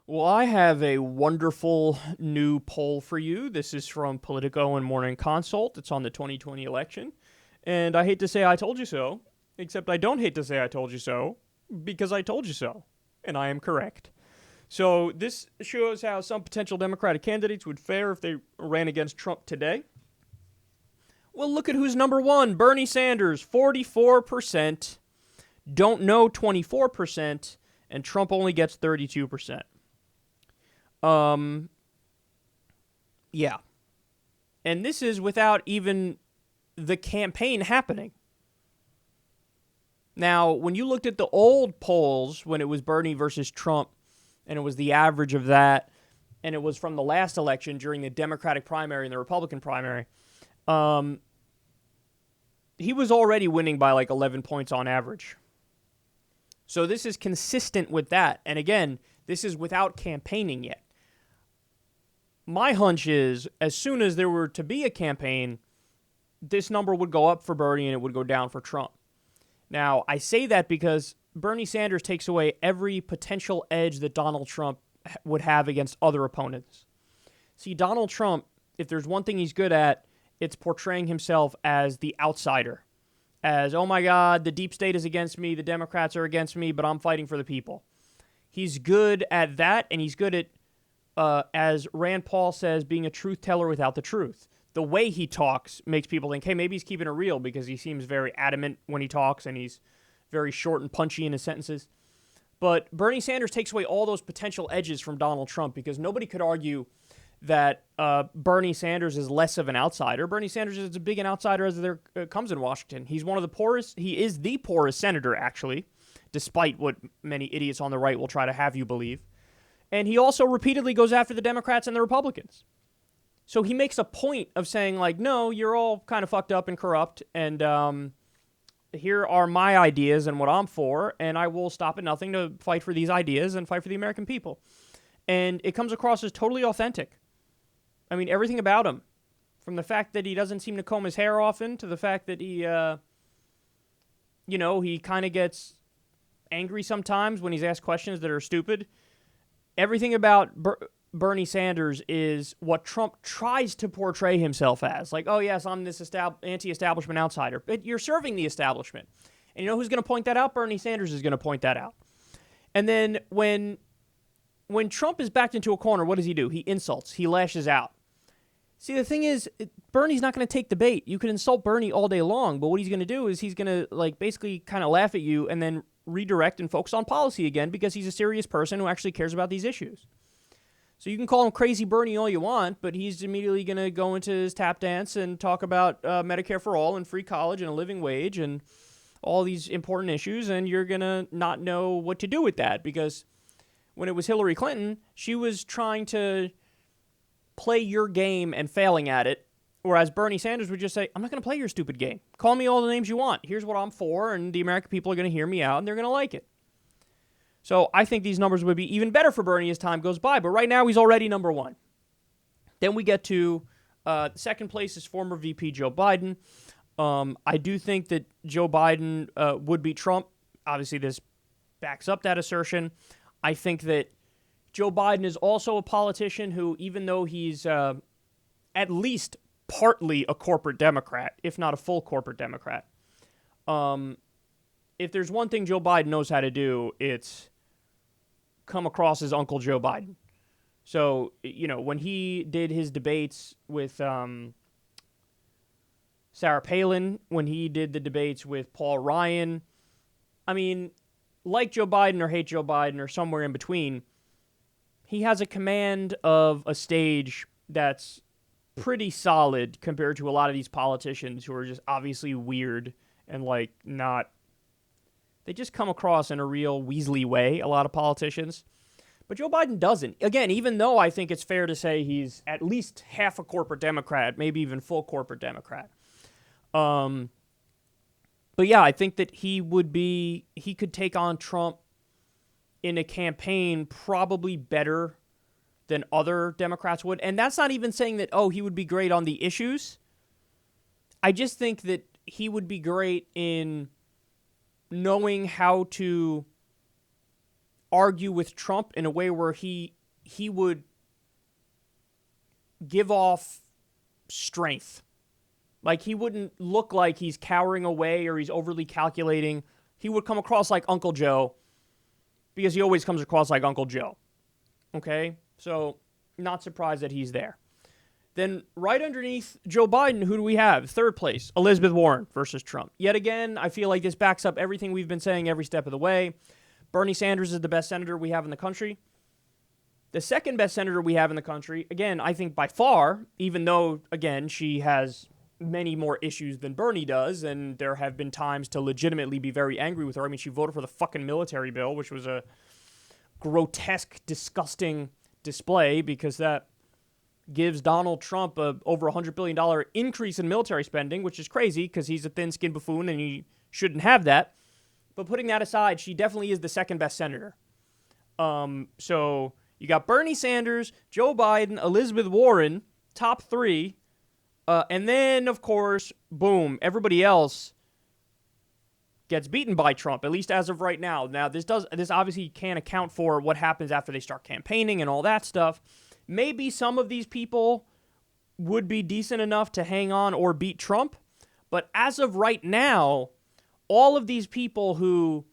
Well, I have a wonderful new poll for you. This is from Politico and Morning Consult. It's on the 2020 election. And I hate to say I told you so, except I don't hate to say I told you so, because I told you so. And I am correct. So this shows how some potential Democratic candidates would fare if they ran against Trump today. Well, look at who's number one. Bernie Sanders, 44%. Don't know, 24%. And Trump only gets 32%. Yeah. And this is without even the campaign happening. Now, when you looked at the old polls, when it was Bernie versus Trump, and it was the average of that, and it was from the last election during the Democratic primary and the Republican primary, he was already winning by like 11 points on average. So this is consistent with that. And again, this is without campaigning yet. My hunch is, as soon as there were to be a campaign, this number would go up for Bernie and it would go down for Trump. Now, I say that because Bernie Sanders takes away every potential edge that Donald Trump would have against other opponents. See, Donald Trump, if there's one thing he's good at, it's portraying himself as the outsider. As, oh my God, the deep state is against me, the Democrats are against me, but I'm fighting for the people. He's good at that, and he's good at, as Rand Paul says, being a truth teller without the truth. The way he talks makes people think, hey, maybe he's keeping it real because he seems very adamant when he talks and he's very short and punchy in his sentences. But Bernie Sanders takes away all those potential edges from Donald Trump because nobody could argue that Bernie Sanders is less of an outsider. Bernie Sanders is as big an outsider as there comes in Washington. He's one of the poorest. He is the poorest senator, actually, despite what many idiots on the right will try to have you believe. And he also repeatedly goes after the Democrats and the Republicans. So he makes a point of saying, like, no, you're all kind of fucked up and corrupt, and here are my ideas and what I'm for, and I will stop at nothing to fight for these ideas and fight for the American people. And it comes across as totally authentic. I mean, everything about him, from the fact that he doesn't seem to comb his hair often to the fact that he, he kind of gets angry sometimes when he's asked questions that are stupid. Everything about Bernie Sanders is what Trump tries to portray himself as. Like, oh, yes, I'm this anti-establishment outsider. But you're serving the establishment. And you know who's going to point that out? Bernie Sanders is going to point that out. And then when Trump is backed into a corner, what does he do? He insults. He lashes out. See, the thing is, Bernie's not going to take the bait. You can insult Bernie all day long, but what he's going to do is he's going to basically kind of laugh at you and then redirect and focus on policy again because he's a serious person who actually cares about these issues. So you can call him Crazy Bernie all you want, but he's immediately going to go into his tap dance and talk about Medicare for all and free college and a living wage and all these important issues, and you're going to not know what to do with that because when it was Hillary Clinton, she was trying to play your game and failing at it, whereas Bernie Sanders would just say, I'm not going to play your stupid game. Call me all the names you want. Here's what I'm for, and the American people are going to hear me out, and they're going to like it. So I think these numbers would be even better for Bernie as time goes by, but right now he's already number one. Then we get to second place is former VP Joe Biden. I do think that Joe Biden would beat Trump. Obviously, this backs up that assertion. I think that Joe Biden is also a politician who, even though he's at least partly a corporate Democrat, if not a full corporate Democrat, if there's one thing Joe Biden knows how to do, it's come across as Uncle Joe Biden. So, when he did his debates with Sarah Palin, when he did the debates with Paul Ryan, I mean, like Joe Biden or hate Joe Biden or somewhere in between, he has a command of a stage that's pretty solid compared to a lot of these politicians who are just obviously weird and not. They just come across in a real Weasley way, a lot of politicians. But Joe Biden doesn't. Again, even though I think it's fair to say he's at least half a corporate Democrat, maybe even full corporate Democrat. But yeah, I think that he could take on Trump in a campaign probably better than other Democrats would. And that's not even saying that, he would be great on the issues. I just think that he would be great in knowing how to argue with Trump in a way where he would give off strength. Like, he wouldn't look like he's cowering away or he's overly calculating. He would come across like Uncle Joe, because he always comes across like Uncle Joe. Okay? So, not surprised that he's there. Then, right underneath Joe Biden, who do we have? Third place, Elizabeth Warren versus Trump. Yet again, I feel like this backs up everything we've been saying every step of the way. Bernie Sanders is the best senator we have in the country. The second best senator we have in the country, again, I think by far, even though, again, she has many more issues than Bernie does, and there have been times to legitimately be very angry with her. I mean, she voted for the fucking military bill, which was a grotesque, disgusting display, because that gives Donald Trump a over $100 billion increase in military spending, which is crazy because he's a thin-skinned buffoon and he shouldn't have that. But putting that aside, she definitely is the second best senator. So you got Bernie Sanders, Joe Biden, Elizabeth Warren, top three. And then, of course, boom, everybody else gets beaten by Trump, at least as of right now. Now, this obviously can't account for what happens after they start campaigning and all that stuff. Maybe some of these people would be decent enough to hang on or beat Trump. But as of right now, all of these people who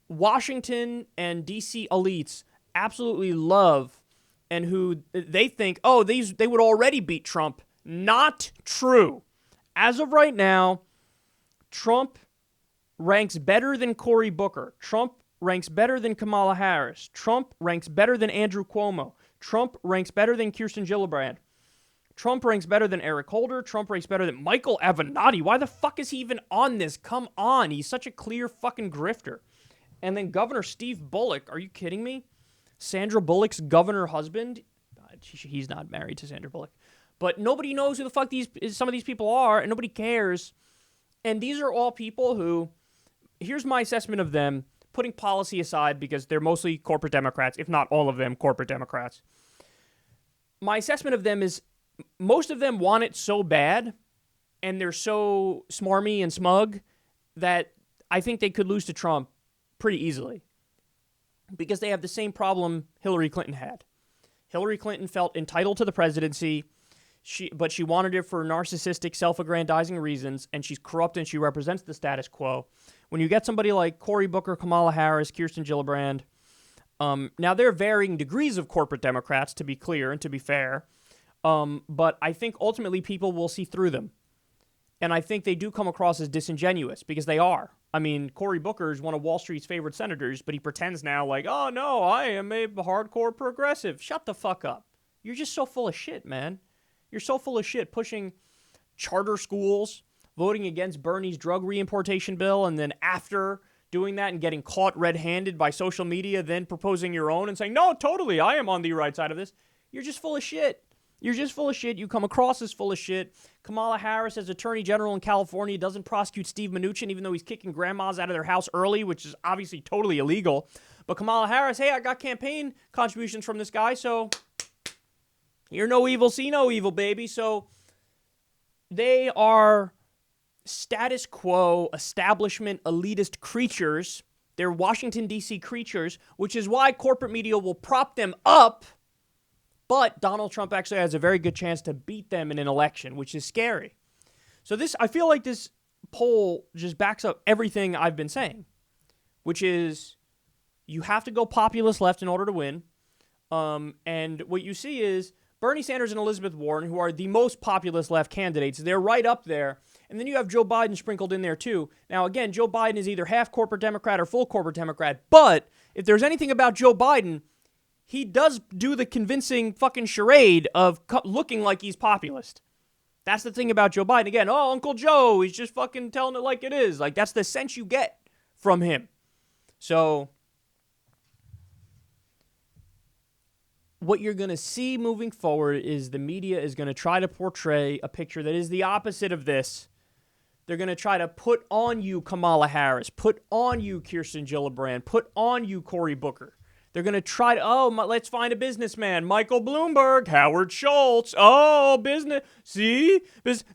Washington and D.C. elites absolutely love and who they think, oh, they would already beat Trump. Not true. As of right now, Trump ranks better than Cory Booker. Trump ranks better than Kamala Harris. Trump ranks better than Andrew Cuomo. Trump ranks better than Kirsten Gillibrand. Trump ranks better than Eric Holder. Trump ranks better than Michael Avenatti. Why the fuck is he even on this? Come on. He's such a clear fucking grifter. And then Governor Steve Bullock. Are you kidding me? Sandra Bullock's governor husband. He's not married to Sandra Bullock. But nobody knows who the fuck some of these people are, and nobody cares. And these are all people who, here's my assessment of them, putting policy aside because they're mostly corporate Democrats, if not all of them corporate Democrats. My assessment of them is most of them want it so bad, and they're so smarmy and smug that I think they could lose to Trump pretty easily because they have the same problem Hillary Clinton had. Hillary Clinton felt entitled to the presidency, but she wanted it for narcissistic, self-aggrandizing reasons, and she's corrupt and she represents the status quo. When you get somebody like Cory Booker, Kamala Harris, Kirsten Gillibrand, now they're varying degrees of corporate Democrats, to be clear and to be fair, but I think ultimately people will see through them. And I think they do come across as disingenuous, because they are. I mean, Cory Booker is one of Wall Street's favorite senators, but he pretends now like, oh no, I am a hardcore progressive. Shut the fuck up. You're just so full of shit, man. You're so full of shit pushing charter schools, voting against Bernie's drug reimportation bill, and then after doing that and getting caught red-handed by social media, then proposing your own and saying, no, totally, I am on the right side of this. You're just full of shit. You're just full of shit. You come across as full of shit. Kamala Harris, as Attorney General in California, doesn't prosecute Steve Mnuchin, even though he's kicking grandmas out of their house early, which is obviously totally illegal. But Kamala Harris, hey, I got campaign contributions from this guy, so hear no evil, see no evil, baby. So they are status quo, establishment, elitist creatures. They're Washington, D.C. creatures, which is why corporate media will prop them up. But Donald Trump actually has a very good chance to beat them in an election, which is scary. So I feel like this poll just backs up everything I've been saying, which is you have to go populist left in order to win. And what you see is Bernie Sanders and Elizabeth Warren, who are the most populist left candidates, they're right up there. And then you have Joe Biden sprinkled in there too. Now, again, Joe Biden is either half corporate Democrat or full corporate Democrat. But if there's anything about Joe Biden, he does do the convincing fucking charade of looking like he's populist. That's the thing about Joe Biden. Again, oh, Uncle Joe, he's just fucking telling it like it is. Like, that's the sense you get from him. So what you're going to see moving forward is the media is going to try to portray a picture that is the opposite of this. They're going to try to put on you Kamala Harris, put on you Kirsten Gillibrand, put on you Cory Booker. They're going to try to, let's find a businessman. Michael Bloomberg, Howard Schultz. Oh, business. See?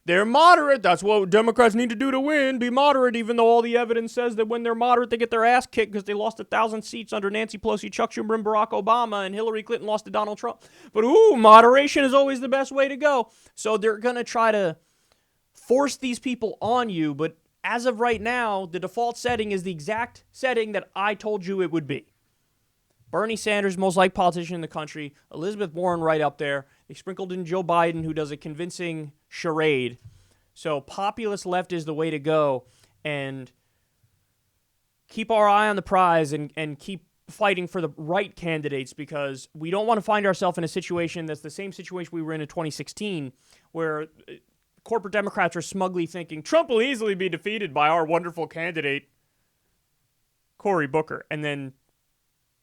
They're moderate. That's what Democrats need to do to win. Be moderate, even though all the evidence says that when they're moderate, they get their ass kicked because they lost 1,000 seats under Nancy Pelosi, Chuck Schumer, and Barack Obama, and Hillary Clinton lost to Donald Trump. But, moderation is always the best way to go. So they're going to try to force these people on you, but as of right now, the default setting is the exact setting that I told you it would be. Bernie Sanders, most liked politician in the country. Elizabeth Warren right up there. They sprinkled in Joe Biden, who does a convincing charade. So populist left is the way to go. And keep our eye on the prize and keep fighting for the right candidates, because we don't want to find ourselves in a situation that's the same situation we were in 2016, where corporate Democrats are smugly thinking Trump will easily be defeated by our wonderful candidate, Cory Booker. And then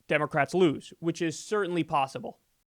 Democrats lose, which is certainly possible.